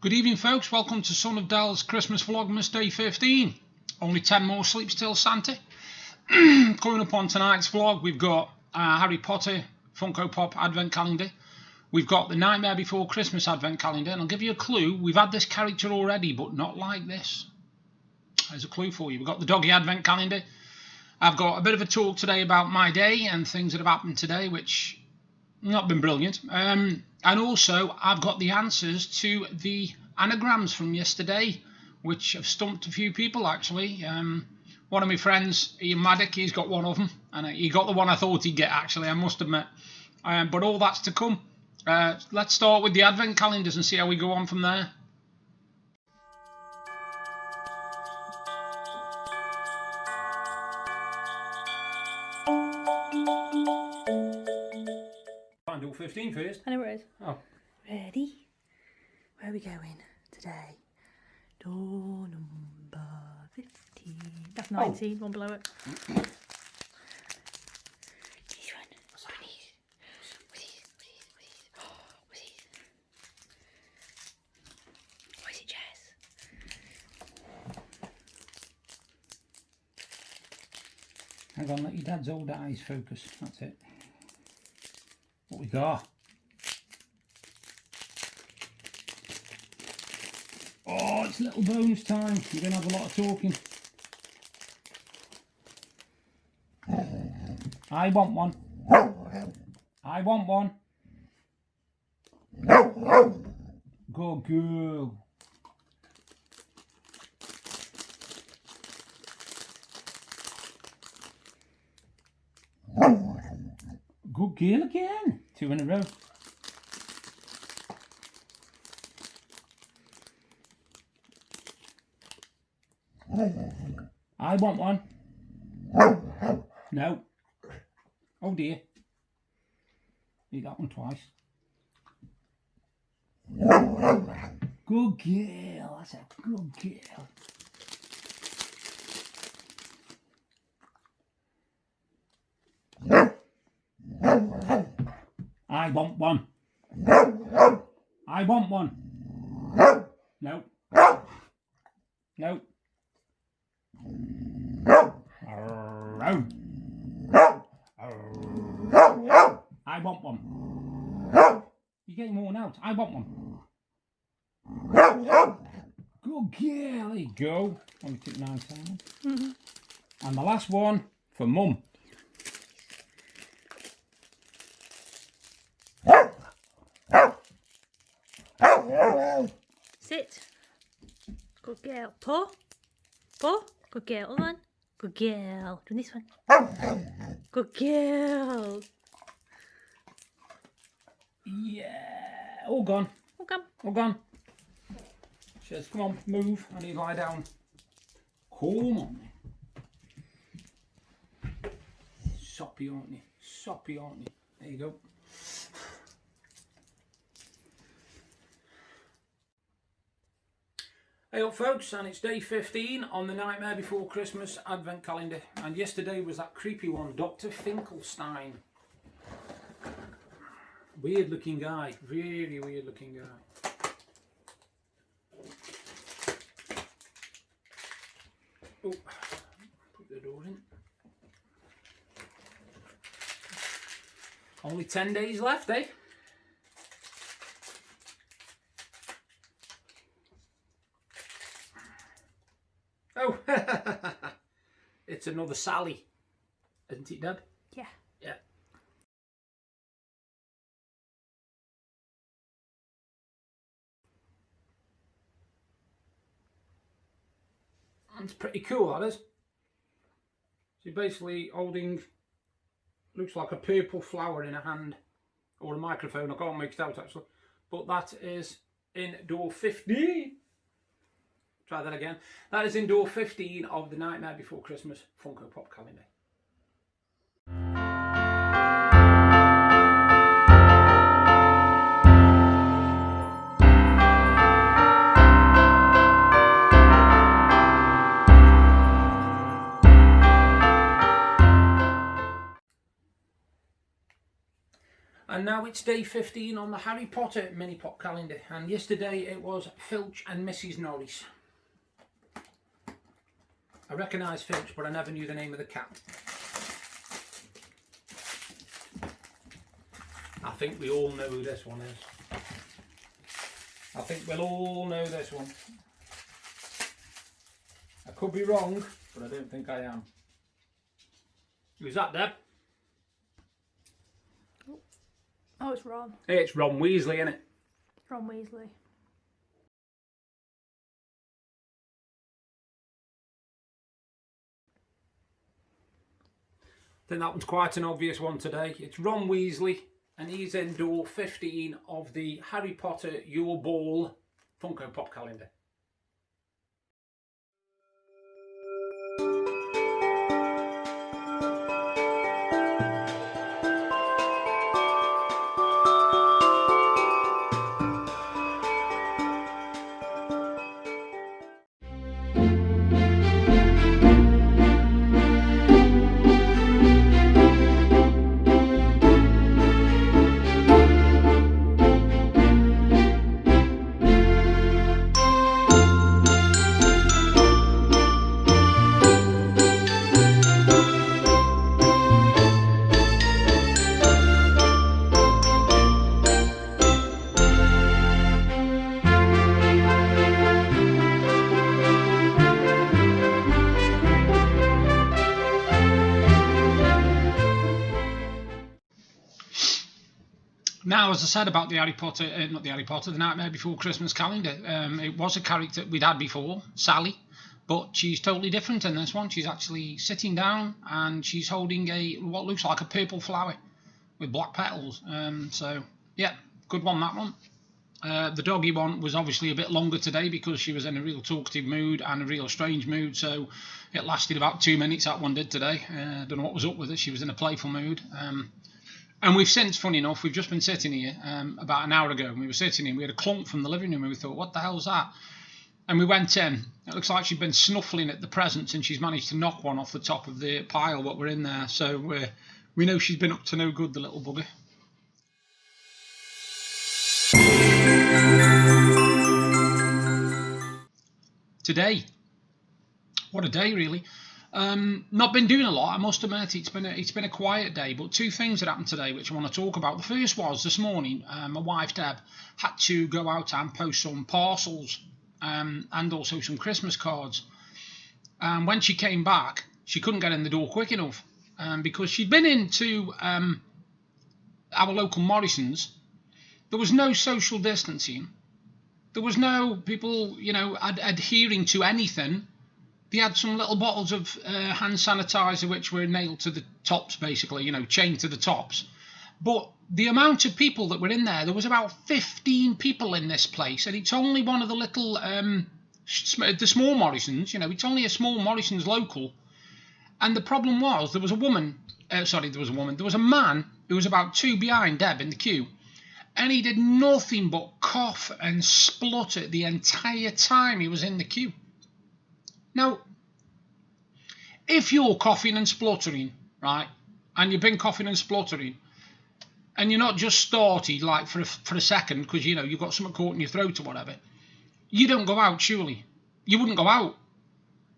Good evening, folks. Welcome to Sonofdel's Christmas Vlogmas Day 15. Only 10 more sleeps till Santa. Coming up on tonight's vlog, we've got Harry Potter Funko Pop Advent Calendar. We've got the Nightmare Before Christmas Advent Calendar, and I'll give you a clue. We've had this character already, but not like this. There's a clue for you. We've got the Doggy Advent Calendar. I've got a bit of a talk today about my day and things that have happened today, which not been brilliant. And also, I've got the answers to the anagrams from yesterday, which have stumped a few people, actually. One of my friends, Ian Maddock, he's got one of them, and he got the one I thought he'd get, actually, I must admit. But all that's to come. Let's start with the advent calendars and see how we go on from there. Can't do 15 first. I know where it is. Oh. Ready? Where are we going today? Door number 15. That's 19, one below it. This one. What's these? What's these? What's these? What is it, Jess? Hang on, let your dad's old eyes focus. That's it. What we got? Oh, it's little bonus time. You're going to have a lot of talking. I want one. I want one. Good girl. Good girl again. 2 in a row. I want one. No. Oh dear. You got one twice. Good girl. That's a good girl. I want one. I want one. No. No. I want one. You're getting worn out. I want one. Good girl. There you go. Only took 9 seconds. And the last one for Mum. Sit. Good girl. Paw. Paw. Good girl. Hold on. Good girl. Doing this one. Good girl. Yeah. All gone. All gone. All gone. Says, come on, move. I need to lie down. Come on. Soppy, aren't you? Soppy, aren't you? There you go. Hey up folks, and it's day 15 on the Nightmare Before Christmas Advent Calendar, and yesterday was that creepy one, Dr. Finkelstein. Weird looking guy, really weird looking guy. Oh, put the door in. Only 10 days left, eh? Oh, it's another Sally, isn't it, Dad? Yeah. Yeah. It's pretty cool, that is. She's basically holding, looks like a purple flower in her hand, or a microphone, I can't make it out actually, but that is in door 15. Try that again. That is in door 15 of the Nightmare Before Christmas Funko Pop Calendar. And now it's day 15 on the Harry Potter mini pop calendar, and yesterday it was Filch and Mrs. Norris. I recognise Filch, but I never knew the name of the cat. I think we all know who this one is. I think we'll all know this one. I could be wrong, but I don't think I am. Who's that, Deb? Oh, it's Ron. Hey, it's Ron Weasley, isn't it? Ron Weasley. I think that one's quite an obvious one today. It's Ron Weasley, and he's in door 15 of the Harry Potter Your Ball Funko Pop calendar. Now, as I said about the Harry Potter, the Nightmare Before Christmas calendar, it was a character we'd had before, Sally, but she's totally different in this one. She's actually sitting down and she's holding what looks like a purple flower with black petals. So, yeah, good one, that one. The doggy one was obviously a bit longer today because she was in a real talkative mood and a real strange mood, so it lasted about 2 minutes, that one did today. Don't know what was up with her, she was in a playful mood. And we've since, funny enough, we've just been sitting here about an hour ago, and we were sitting here, and we had a clunk from the living room, and we thought, what the hell's that? And we went in. It looks like she'd been snuffling at the presents, and she's managed to knock one off the top of the pile what were in there. So we know she's been up to no good, the little bugger. Today, what a day, really. Not been doing a lot, I must admit. It's been a quiet day, but two things that happened today which I want to talk about. The first was this morning, my wife Deb had to go out and post some parcels and also some Christmas cards. And when she came back, she couldn't get in the door quick enough because she'd been into our local Morrison's. There was no social distancing. There was no people, adhering to anything. They had some little bottles of hand sanitizer which were nailed to the tops, basically, chained to the tops. But the amount of people that were in there was about 15 people in this place, and it's only one of the little, the small Morrisons, it's only a small Morrisons local. And the problem was there was a man who was about two behind Deb in the queue, and he did nothing but cough and splutter the entire time he was in the queue. Now, if you're coughing and spluttering, right, and you've been coughing and spluttering, and you're not just started like for a second because you've got something caught in your throat or whatever, you don't go out. Surely you wouldn't go out.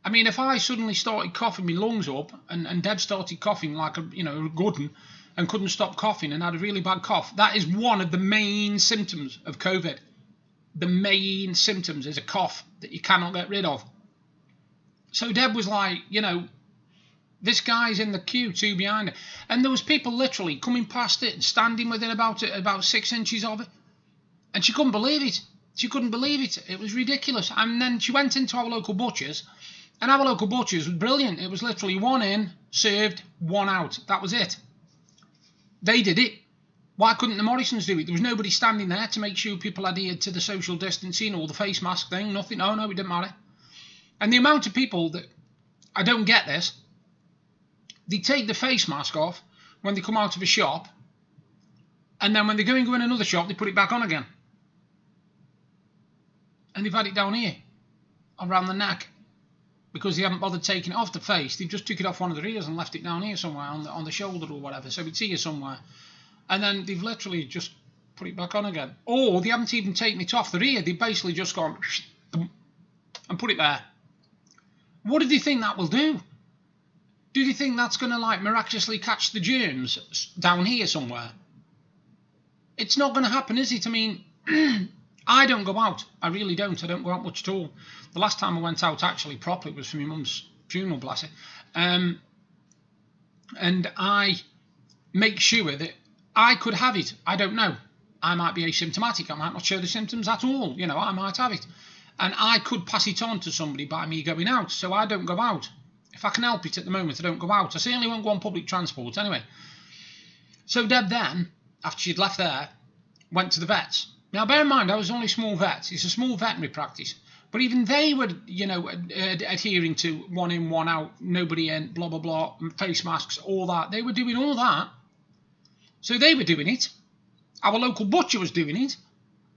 I mean, if I suddenly started coughing my lungs up and Deb started coughing like a good one and couldn't stop coughing and had a really bad cough, that is one of the main symptoms of COVID. The main symptoms is a cough that you cannot get rid of. So Deb was like, this guy's in the queue, two behind her. And there was people literally coming past it and standing within about 6 inches of it. And she couldn't believe it. She couldn't believe it. It was ridiculous. And then she went into our local butcher's. And our local butcher's was brilliant. It was literally one in, served, one out. That was it. They did it. Why couldn't the Morrisons do it? There was nobody standing there to make sure people adhered to the social distancing or the face mask thing. Nothing. No, it didn't matter. And the amount of people that, I don't get this, they take the face mask off when they come out of a shop, and then when they go in another shop, they put it back on again. And they've had it down here, around the neck, because they haven't bothered taking it off the face. They've just took it off one of their ears and left it down here somewhere, on the shoulder or whatever, so it's here somewhere. and then they've literally just put it back on again. Or they haven't even taken it off their ear. They've basically just gone and put it there. What do they think that will do? Do they think that's going to like miraculously catch the germs down here somewhere? It's not going to happen, is it? I mean, I don't go out. I really don't. I don't go out much at all. The last time I went out actually properly was for my mum's funeral, bless her. And I make sure that I could have it. I don't know. I might be asymptomatic. I might not show the symptoms at all. You know, I might have it. And I could pass it on to somebody by me going out. So I don't go out. If I can help it at the moment, I don't go out. I certainly won't go on public transport anyway. So Deb then, after she'd left there, went to the vets. Now, bear in mind, I was only a small vet. It's a small veterinary practice. But even they were, you know, adhering to 1 in, 1 out, nobody in, blah, blah, blah, face masks, all that. They were doing all that. So they were doing it. Our local butcher was doing it.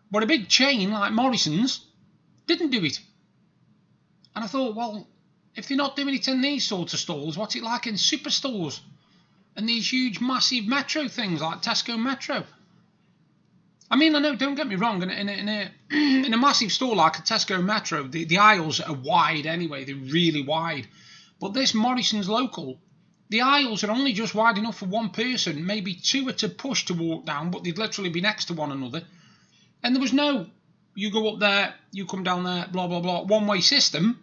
But a big chain like Morrison's didn't do it. And I thought, well, if they're not doing it in these sorts of stalls, what's it like in superstores? And these huge, massive metro things like Tesco Metro. I mean, I know, don't get me wrong, in a massive store like a Tesco Metro, the aisles are wide anyway, they're really wide. But this Morrison's local, the aisles are only just wide enough for one person, maybe two are to push to walk down, but they'd literally be next to one another. And there was no, you go up there, you come down there, blah, blah, blah, one-way system.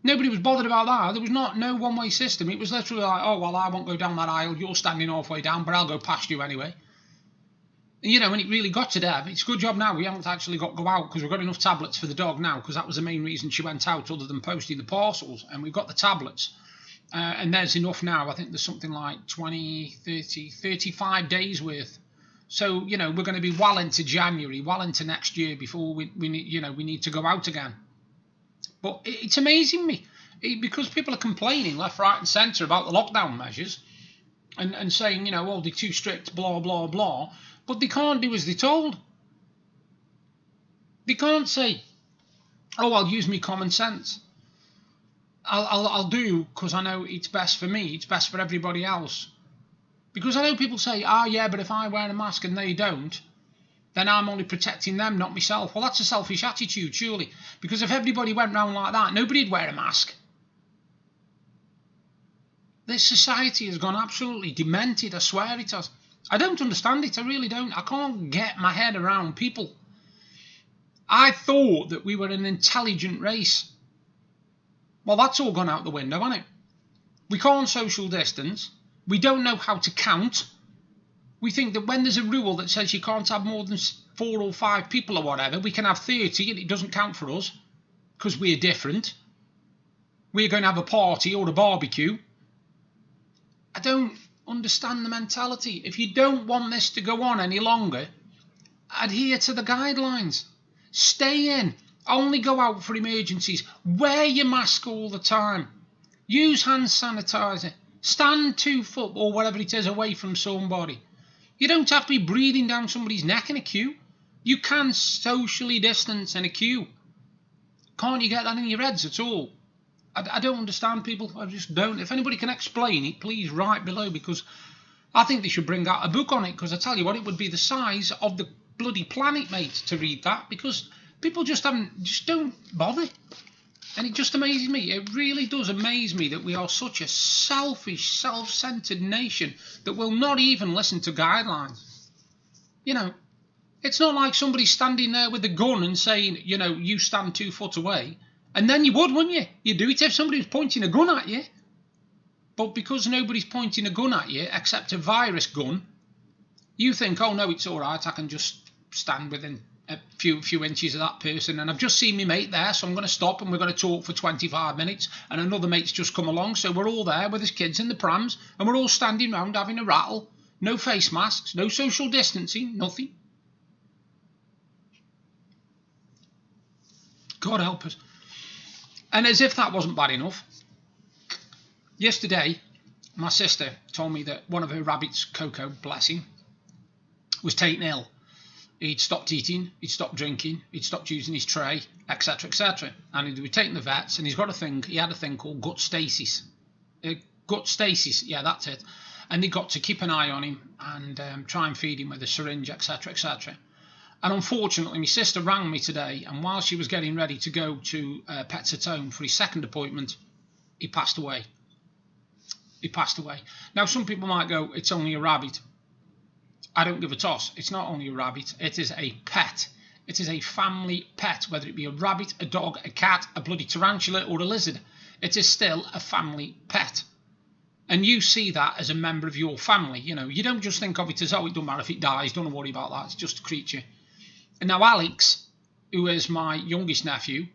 Nobody was bothered about that. There was no one-way system. It was literally like, oh, well, I won't go down that aisle. You're standing halfway down, but I'll go past you anyway. And, you know, when it really got to Deb, it's a good job now we haven't actually got to go out because we've got enough tablets for the dog now, because that was the main reason she went out other than posting the parcels. And we've got the tablets. And there's enough now. I think there's something like 20, 30, 35 days worth. So, you know, we're going to be well into January, well into next year before we need to go out again. But it's amazing me, because people are complaining left, right and centre about the lockdown measures and saying, you know, oh, they're too strict, blah, blah, blah. But they can't do as they're told. They can't say, oh, I'll use me common sense. I'll do because I know it's best for me, it's best for everybody else. Because I know people say, yeah, but if I wear a mask and they don't, then I'm only protecting them, not myself. Well, that's a selfish attitude, surely. Because if everybody went round like that, nobody'd wear a mask. This society has gone absolutely demented, I swear it has. I don't understand it, I really don't. I can't get my head around people. I thought that we were an intelligent race. Well, that's all gone out the window, hasn't it? We can't social distance. We don't know how to count. We think that when there's a rule that says you can't have more than 4 or 5 people or whatever, we can have 30 and it doesn't count for us because we're different. We're going to have a party or a barbecue. I don't understand the mentality. If you don't want this to go on any longer, adhere to the guidelines. Stay in. Only go out for emergencies. Wear your mask all the time. Use hand sanitizer. Stand 2 foot or whatever it is away from somebody. You don't have to be breathing down somebody's neck in a queue. You can socially distance in a queue. Can't you get that in your heads at all? I don't understand, people. I just don't. If anybody can explain it, please write below, because I think they should bring out a book on it, because I tell you what, it would be the size of the bloody planet, mate, to read that, because people just don't bother. And it just amazes me. It really does amaze me that we are such a selfish, self-centered nation that will not even listen to guidelines. You know, it's not like somebody standing there with a gun and saying, you know, you stand 2 foot away. And then you would, wouldn't you? You'd do it if somebody was pointing a gun at you. But because nobody's pointing a gun at you, except a virus gun, you think, oh no, it's all right, I can just stand within a few inches of that person, and I've just seen my mate there, so I'm going to stop and we're going to talk for 25 minutes, and another mate's just come along, so we're all there with his kids in the prams, and we're all standing round having a rattle. No face masks, no social distancing, nothing. God help us. And as if that wasn't bad enough, yesterday my sister told me that one of her rabbits, Coco, bless him, was taken ill. He'd stopped eating, he'd stopped drinking, he'd stopped using his tray, etc., etc. And he'd be taking the vets, and he had a thing called gut stasis. Gut stasis, yeah, that's it. and they got to keep an eye on him and try and feed him with a syringe, etc., etc. And unfortunately, my sister rang me today, and while she was getting ready to go to Pets at Home for his second appointment, he passed away. He passed away. Now, some people might go, it's only a rabbit. I don't give a toss. It's not only a rabbit. It is a pet. It is a family pet, whether it be a rabbit, a dog, a cat, a bloody tarantula, or a lizard. It is still a family pet. And you see that as a member of your family. You know, you don't just think of it as, oh, it doesn't matter if it dies. Don't worry about that. It's just a creature. And now Alex, who is my youngest nephew,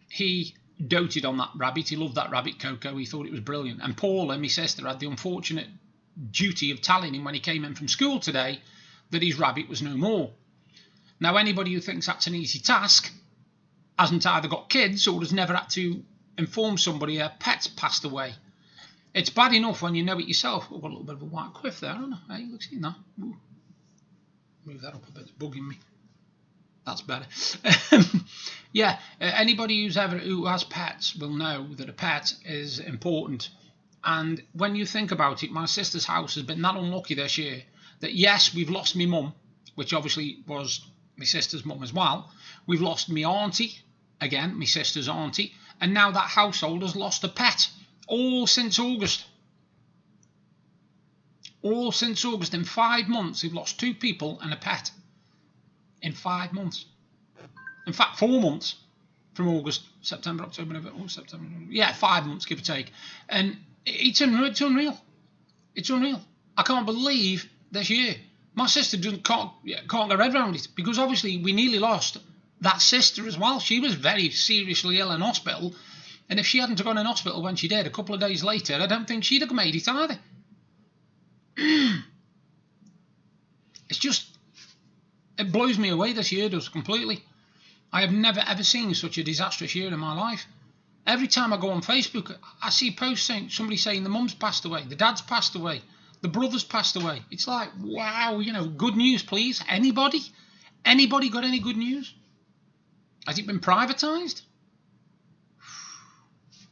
he doted on that rabbit. He loved that rabbit, Coco. He thought it was brilliant. And Paula, my sister, had the unfortunate duty of telling him when he came in from school today that his rabbit was no more. Now, anybody who thinks that's an easy task hasn't either got kids or has never had to inform somebody a pet's passed away. It's bad enough when you know it yourself. I've got a little bit of a white quiff there, haven't I? Hey, look at that. Ooh. Move that up a bit. It's bugging me. That's better. Yeah, anybody who has pets will know that a pet is important. And when you think about it, my sister's house has been that unlucky this year that, yes, we've lost my mum, which obviously was my sister's mum as well. We've lost my auntie, again, my sister's auntie. And now that household has lost a pet, all since August. All since August. In 5 months, we've lost 2 people and a pet. In 5 months. In fact, 4 months. From August, September, October, November, September. Yeah, 5 months, give or take. And it's unreal. It's unreal. I can't believe this year. My sister can't get her head around it, because obviously we nearly lost that sister as well. She was very seriously ill in hospital, and if she hadn't gone in hospital when she did, a couple of days later, I don't think she'd have made it either. It's just, it blows me away this year, does, completely. I have never ever seen such a disastrous year in my life. Every time I go on Facebook, I see posts saying, somebody saying the mum's passed away, the dad's passed away, the brother's passed away. It's like, wow, you know, good news, please. Anybody? Anybody got any good news? Has it been privatised?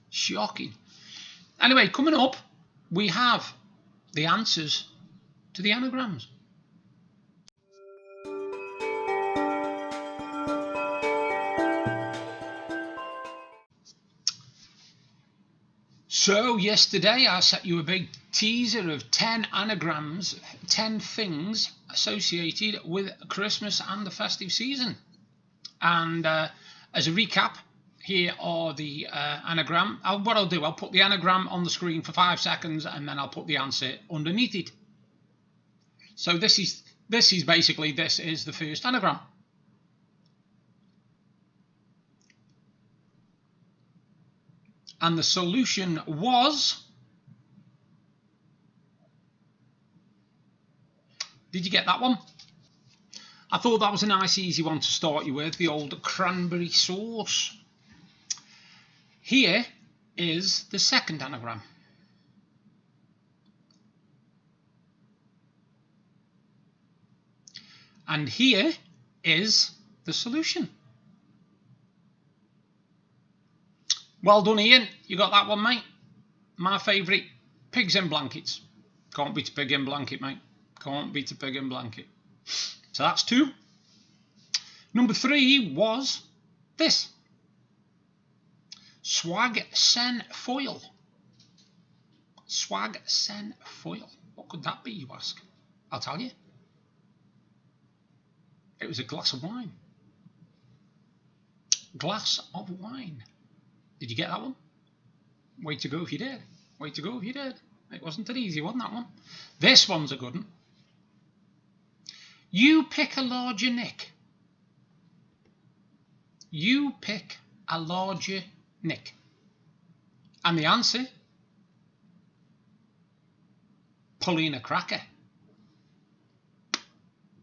Shocking. Anyway, coming up, we have the answers to the anagrams. So yesterday I set you a big teaser of 10 anagrams, 10 things associated with Christmas and the festive season. And as a recap, here are the anagram. What I'll do, I'll put the anagram on the screen for 5 seconds and then I'll put the answer underneath it. So this is basically, this is the first anagram. And the solution was... Did you get that one? I thought that was a nice easy one to start you with, the old cranberry sauce. Here is the second anagram. And here is the solution. Well done, Ian. You got that one, mate. My favourite, pigs in blankets. Can't beat a pig in blanket, mate. Can't beat a pig in blanket. So that's 2. Number 3 was this. Swag sen foil. Swag sen foil. What could that be, you ask? I'll tell you. It was a glass of wine. Glass of wine. Did you get that one? Way to go if you did. Way to go if you did. It wasn't an easy one, that one. This one's a good one. You pick a larger nick. You pick a larger nick. And the answer? Pulling a cracker.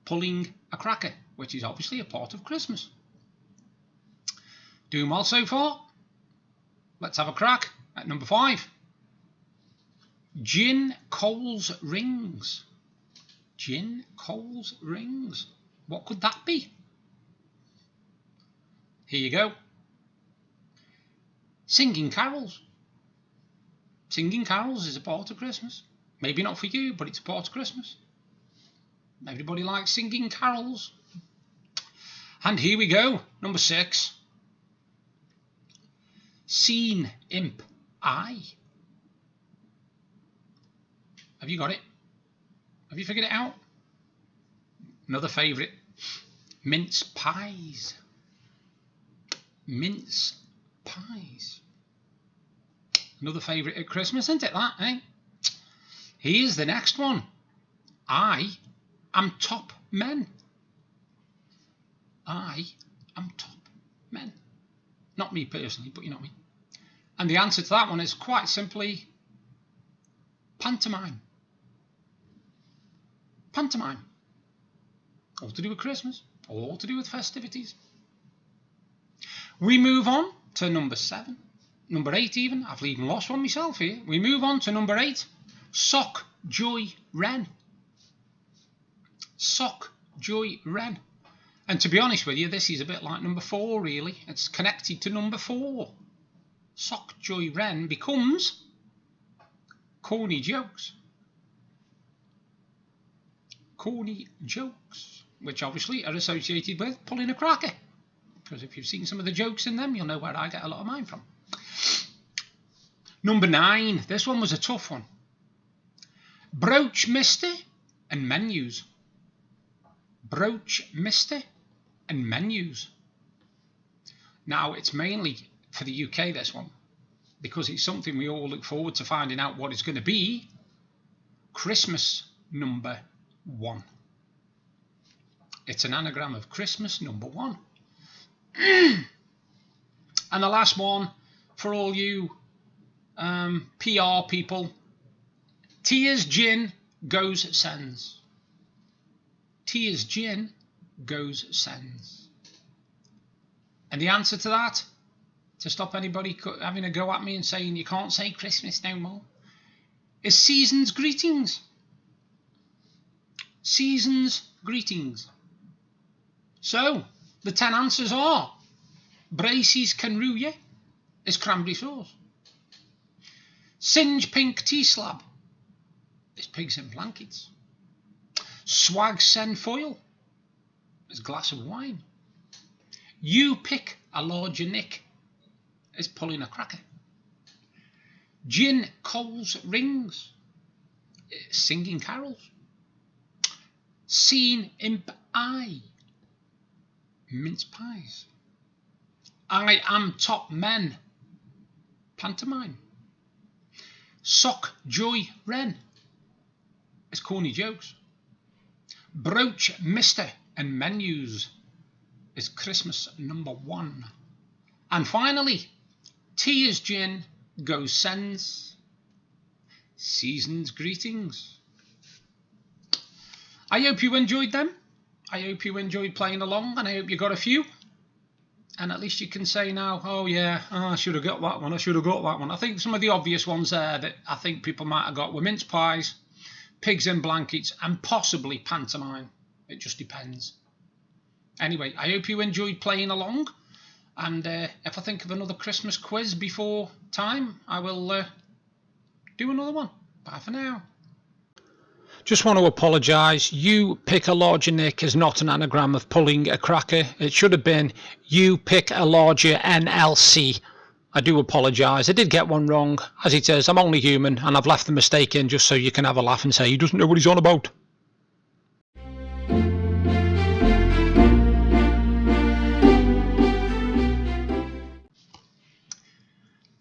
Pulling a cracker, which is obviously a part of Christmas. Doing well so far? Let's have a crack at number 5. Gin Coles rings. Gin Coles rings. What could that be? Here you go. Singing carols. Singing carols is a part of Christmas. Maybe not for you, but it's a part of Christmas. Everybody likes singing carols. And here we go, number 6. Seen imp eye. Have you got it? Have you figured it out? Another favourite. Mince pies. Mince pies. Another favourite at Christmas, isn't it that, eh? Here's the next one. I am top men. I am top men. Not me personally, but you know what I mean. And the answer to that one is quite simply pantomime. Pantomime. All to do with Christmas. All to do with festivities. We move on to number 7. Number 8 even. I've even lost one myself here. We move on to number 8. Sock Joy Wren. Sock Joy Wren. And to be honest with you, this is a bit like number 4 really. It's connected to number 4. Sock Joy Wren becomes corny jokes. Corny jokes, which obviously are associated with pulling a cracker. Because if you've seen some of the jokes in them, you'll know where I get a lot of mine from. Number 9. This one was a tough one. Brooch Mister and menus. Brooch Mister and menus. Now, it's mainly for the UK, this one, because it's something we all look forward to finding out what it's going to be. Christmas number 1. It's an anagram of Christmas number 1. And the last one for all you PR people. Tears gin goes sends. Tears gin goes sends. And the answer to that, to stop anybody having a go at me and saying you can't say Christmas no more, is season's greetings. Season's greetings. So, the 10 answers are: Bracy's Canruya is cranberry sauce. Singe pink tea slab is pigs in blankets. Swag sen foil is glass of wine. You pick a larger nick is pulling a cracker. Gin Coles rings is singing carols. Seen imp eye, mince pies. I am top men, pantomime. Sock Joy Wren is corny jokes. Brooch Mister and menus is Christmas number 1. And finally, Tears gin goes sends, season's greetings. I hope you enjoyed them. I hope you enjoyed playing along, and I hope you got a few. And at least you can say now, oh yeah, I should have got that one, I should have got that one. I think some of the obvious ones there that I think people might have got were mince pies, pigs in blankets, and possibly pantomime. It just depends. Anyway, I hope you enjoyed playing along. And if I think of another Christmas quiz before time, I will do another one. Bye for now. Just want to apologise. You pick a larger nick is not an anagram of pulling a cracker. It should have been you pick a larger NLC. I do apologise. I did get one wrong. As it is, I'm only human, and I've left the mistake in just so you can have a laugh and say he doesn't know what he's on about.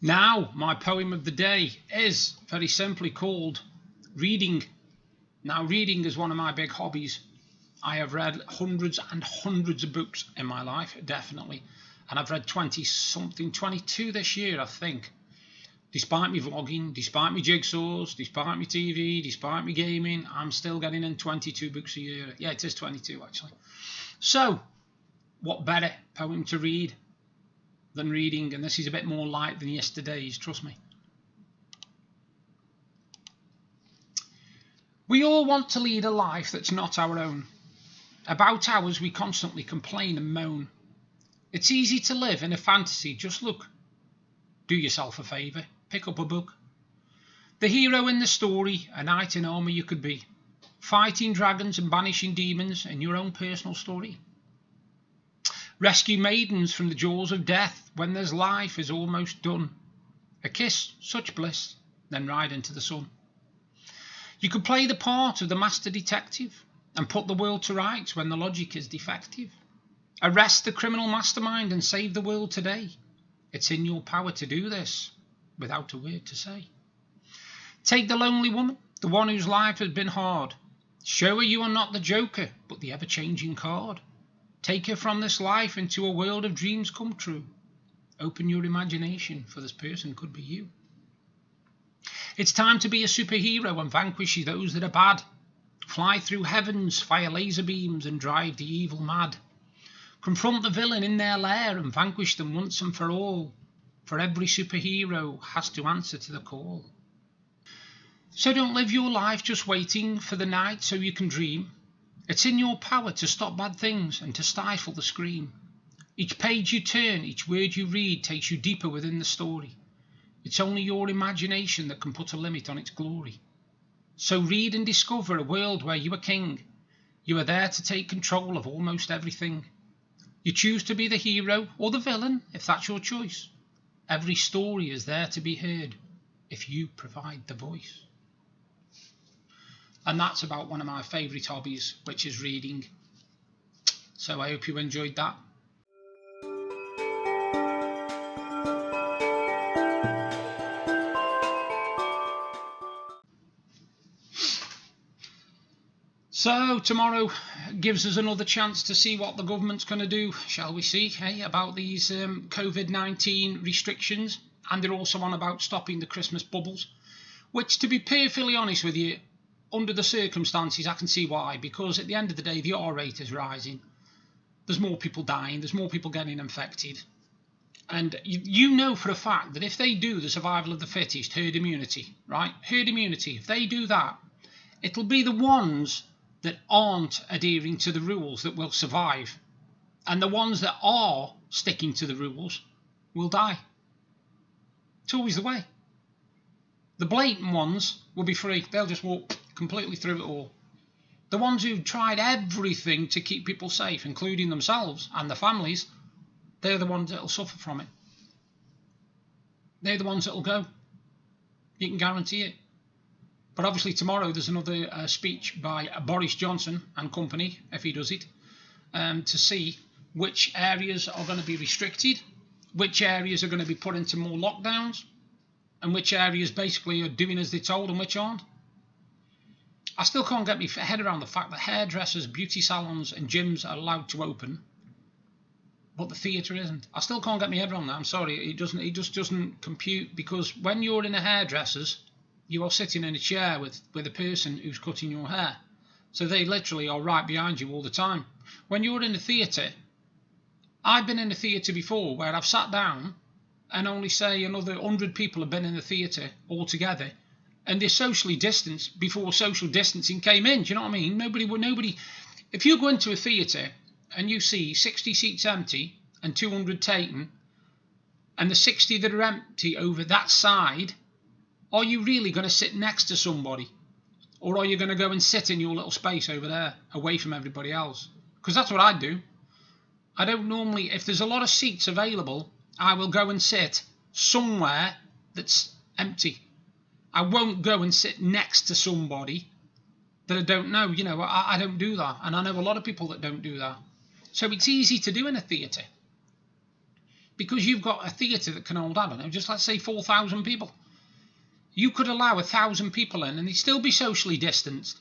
Now, my poem of the day is very simply called Reading. Now, reading is one of my big hobbies. I have read hundreds and hundreds of books in my life, definitely. And I've read 20-something, 22 this year, I think. Despite me vlogging, despite me jigsaws, despite me TV, despite me gaming, I'm still getting in 22 books a year. Yeah, it is 22, actually. So, what better poem to read than reading? And this is a bit more light than yesterday's, trust me. We all want to lead a life that's not our own. About ours we constantly complain and moan. It's easy to live in a fantasy, just look. Do yourself a favour, pick up a book. The hero in the story, a knight in armour you could be, fighting dragons and banishing demons in your own personal story. Rescue maidens from the jaws of death when their life is almost done. A kiss, such bliss, then ride into the sun. You could play the part of the master detective and put the world to rights when the logic is defective. Arrest the criminal mastermind and save the world today. It's in your power to do this without a word to say. Take the lonely woman, the one whose life has been hard. Show her you are not the joker, but the ever-changing card. Take her from this life into a world of dreams come true. Open your imagination, for this person could be you. It's time to be a superhero and vanquish those that are bad. Fly through heavens, fire laser beams and drive the evil mad. Confront the villain in their lair and vanquish them once and for all. For every superhero has to answer to the call. So don't live your life just waiting for the night so you can dream. It's in your power to stop bad things and to stifle the scream. Each page you turn, each word you read takes you deeper within the story. It's only your imagination that can put a limit on its glory. So read and discover a world where you are king. You are there to take control of almost everything. You choose to be the hero or the villain if that's your choice. Every story is there to be heard if you provide the voice. And that's about one of my favourite hobbies, which is reading. So I hope you enjoyed that. So tomorrow gives us another chance to see what the government's going to do, shall we see, about these COVID-19 restrictions. And they're also on about stopping the Christmas bubbles, which, to be perfectly honest with you, under the circumstances, I can see why. Because at the end of the day, the R rate is rising. There's more people dying. There's more people getting infected. And you know for a fact that if they do the survival of the fittest, herd immunity, right? Herd immunity, if they do that, it'll be the ones that aren't adhering to the rules that will survive. And the ones that are sticking to the rules will die. It's always the way. The blatant ones will be free. They'll just walk completely through it all. The ones who've tried everything to keep people safe, including themselves and their families, they're the ones that'll suffer from it. They're the ones that'll go. You can guarantee it. But obviously tomorrow there's another speech by Boris Johnson and company, if he does it, to see which areas are going to be restricted, which areas are going to be put into more lockdowns, and which areas basically are doing as they're told and which aren't. I still can't get my head around the fact that hairdressers, beauty salons and gyms are allowed to open, but the theatre isn't. I still can't get my head around that. I'm sorry, it just doesn't compute, because when you're in a hairdresser's, you are sitting in a chair with a person who's cutting your hair. So they literally are right behind you all the time. When you're in a theatre, I've been in a theatre before where I've sat down and only say another 100 people have been in the theatre altogether, and they're socially distanced before social distancing came in. Do you know what I mean? Nobody. If you go into a theatre and you see 60 seats empty and 200 taken, and the 60 that are empty over that side, are you really going to sit next to somebody? Or are you going to go and sit in your little space over there, away from everybody else? Because that's what I do. I don't normally, if there's a lot of seats available, I will go and sit somewhere that's empty. I won't go and sit next to somebody that I don't know. You know, I don't do that. And I know a lot of people that don't do that. So it's easy to do in a theatre. Because you've got a theatre that can hold, I don't know, just let's say 4,000 people. You could allow 1,000 people in and they'd still be socially distanced.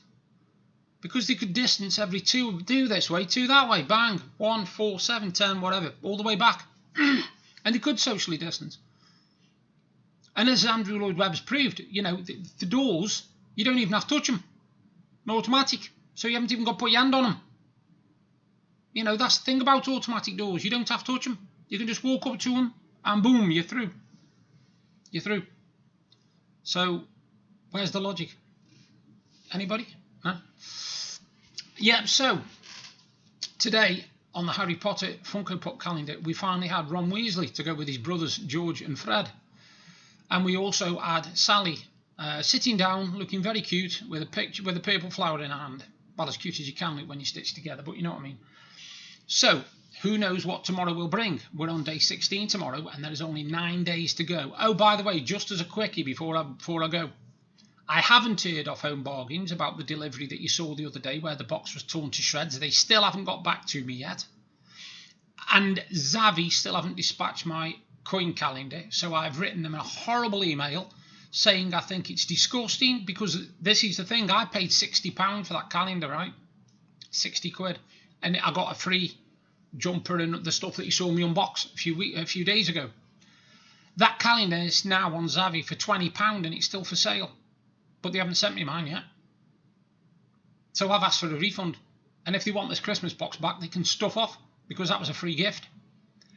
Because they could distance every two, do this way, two that way, bang, 1, 4, 7, 10, whatever, all the way back. And they could socially distance. And as Andrew Lloyd Webb's proved, you know, the doors, you don't even have to touch them. They're automatic. So you haven't even got to put your hand on them. You know, that's the thing about automatic doors. You don't have to touch them. You can just walk up to them and boom, you're through. You're through. So, where's the logic? Anybody? No? Yeah, so, today on the Harry Potter Funko Pop calendar, we finally had Ron Weasley to go with his brothers George and Fred. And we also had Sally sitting down, looking very cute, with a picture with a purple flower in her hand. Well, as cute as you can look when you stitch together, but you know what I mean. So, who knows what tomorrow will bring? We're on day 16 tomorrow, and there is only 9 days to go. Oh, by the way, just as a quickie before I go, I haven't heard off Home Bargains about the delivery that you saw the other day where the box was torn to shreds. They still haven't got back to me yet. And Zavi still haven't dispatched my coin calendar, so I've written them a horrible email saying I think it's disgusting, because this is the thing, I paid £60 for that calendar, right? 60 quid. And I got a free jumper and the stuff that you saw me unbox a few days ago. That calendar is now on Zavi for £20 and it's still for sale. But they haven't sent me mine yet. So I've asked for a refund. And if they want this Christmas box back, they can stuff off, because that was a free gift.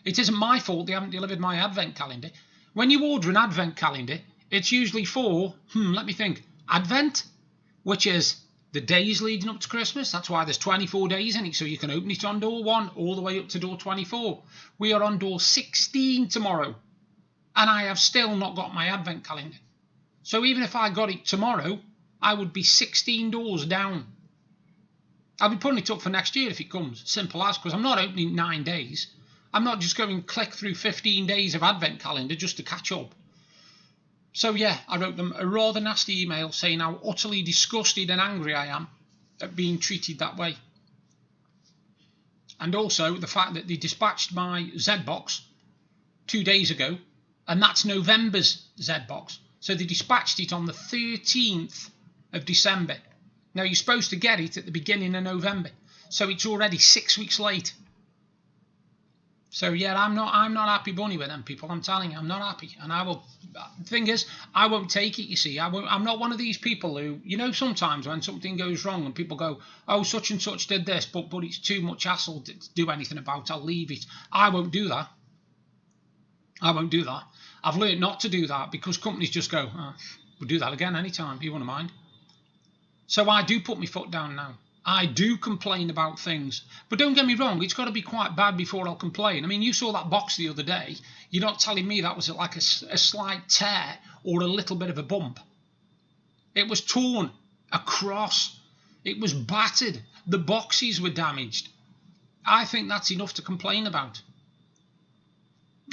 It isn't my fault they haven't delivered my advent calendar. When you order an advent calendar, it's usually for, let me think, Advent, which is the days leading up to Christmas. That's why there's 24 days in it, so you can open it on door 1 all the way up to door 24. We are on door 16 tomorrow, and I have still not got my advent calendar. So even if I got it tomorrow, I would be 16 doors down. I'll be putting it up for next year if it comes, simple as, because I'm not opening 9 days. I'm not just going to click through 15 days of advent calendar just to catch up. So yeah, I wrote them a rather nasty email saying how utterly disgusted and angry I am at being treated that way. And also the fact that they dispatched my Z-Box 2 days ago, and that's November's Z-Box. So they dispatched it on the 13th of December. Now you're supposed to get it at the beginning of November, so it's already 6 weeks late. So yeah, I'm not happy bunny with them people. I'm telling you, I'm not happy. And I will. The thing is, I won't take it. You see, I'm not one of these people who, you know, sometimes when something goes wrong and people go, oh, such and such did this, but it's too much hassle to do anything about. I'll leave it. I won't do that. I won't do that. I've learned not to do that, because companies just go, we'll do that again anytime. You wouldn't mind. So I do put my foot down now. I do complain about things. But don't get me wrong, it's got to be quite bad before I'll complain. I mean, you saw that box the other day. You're not telling me that was like a slight tear or a little bit of a bump. It was torn across. It was battered. The boxes were damaged. I think that's enough to complain about.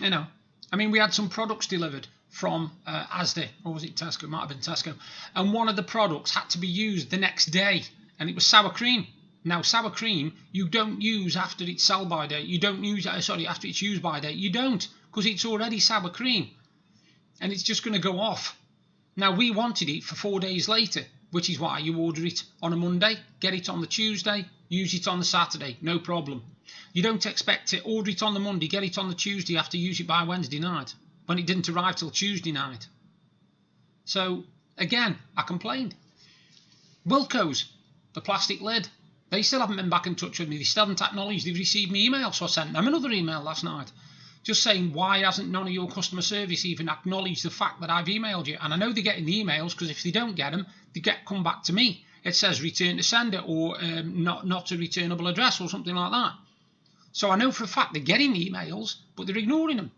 You know, I mean, we had some products delivered from Asda, or was it Tesco? It might have been Tesco. And one of the products had to be used the next day. And it was sour cream. Now, sour cream, you don't use after it's sell-by date. You don't use, after it's use-by date. You don't, because it's already sour cream. And it's just going to go off. Now, we wanted it for 4 days later, which is why you order it on a Monday, get it on the Tuesday, use it on the Saturday, no problem. You don't expect to order it on the Monday, get it on the Tuesday, have to use it by Wednesday night, when it didn't arrive till Tuesday night. So, again, I complained. Wilko's, the plastic lid, they still haven't been back in touch with me. They still haven't acknowledged they've received my email, so I sent them another email last night just saying, why hasn't none of your customer service even acknowledged the fact that I've emailed you? And I know they're getting the emails, because if they don't get them, they come back to me. It says return to sender, or not a returnable address, or something like that. So I know for a fact they're getting the emails, but they're ignoring them.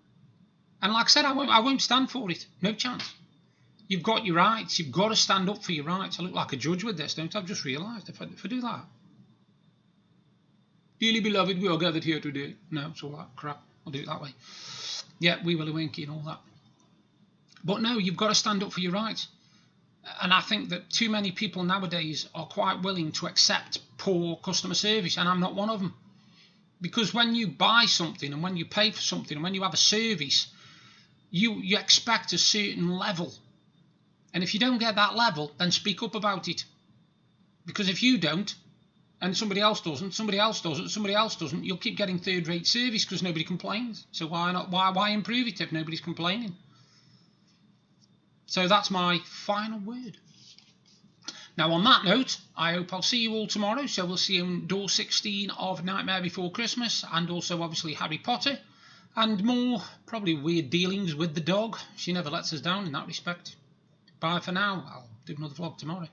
And like I said, I won't stand for it. No chance. You've got your rights. You've got to stand up for your rights. I look like a judge with this, don't I? I've just realised if I do that. Dearly beloved, we are gathered here today. No, it's all that crap. I'll do it that way. Yeah, we will winky and all that. But no, you've got to stand up for your rights. And I think that too many people nowadays are quite willing to accept poor customer service, and I'm not one of them. Because when you buy something and when you pay for something and when you have a service, you expect a certain level. And if you don't get that level, then speak up about it. Because if you don't, and somebody else doesn't, somebody else doesn't, somebody else doesn't, you'll keep getting third-rate service because nobody complains. So why not? Why improve it if nobody's complaining? So that's my final word. Now, on that note, I hope I'll see you all tomorrow. So we'll see you in door 16 of Nightmare Before Christmas, and also obviously Harry Potter, and more probably weird dealings with the dog. She never lets us down in that respect. Bye for now. I'll do another vlog tomorrow.